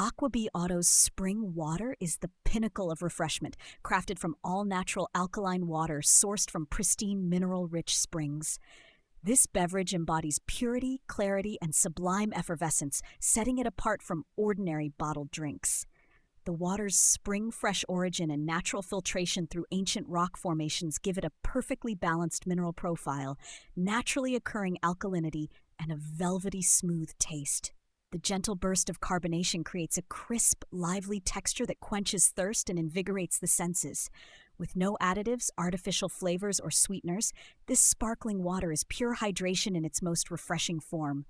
Aqua Beato Spring Water is the pinnacle of refreshment, crafted from all-natural alkaline water sourced from pristine mineral-rich springs. This beverage embodies purity, clarity, and sublime effervescence, setting it apart from ordinary bottled drinks. The water's spring-fresh origin and natural filtration through ancient rock formations give it a perfectly balanced mineral profile, naturally occurring alkalinity, and a velvety smooth taste. The gentle burst of carbonation creates a crisp, lively texture that quenches thirst and invigorates the senses. With no additives, artificial flavors, or sweeteners, this sparkling water is pure hydration in its most refreshing form.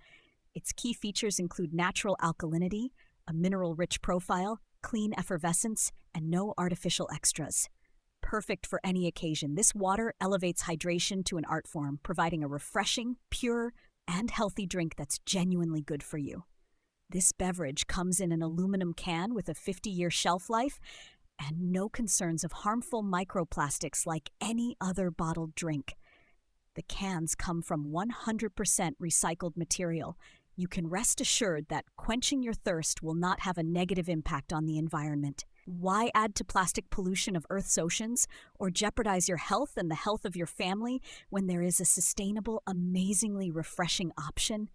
Its key features include natural alkalinity, a mineral-rich profile, clean effervescence, and no artificial extras. Perfect for any occasion, this water elevates hydration to an art form, providing a refreshing, pure, and healthy drink that's genuinely good for you. This beverage comes in an aluminum can with a 50-year shelf life and no concerns of harmful microplastics like any other bottled drink. The cans come from 100% recycled material. You can rest assured that quenching your thirst will not have a negative impact on the environment. Why add to plastic pollution of Earth's oceans or jeopardize your health and the health of your family when there is a sustainable, amazingly refreshing option?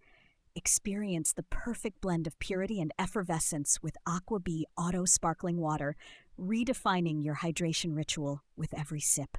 Experience the perfect blend of purity and effervescence with Aqua Beato Sparkling Water, redefining your hydration ritual with every sip.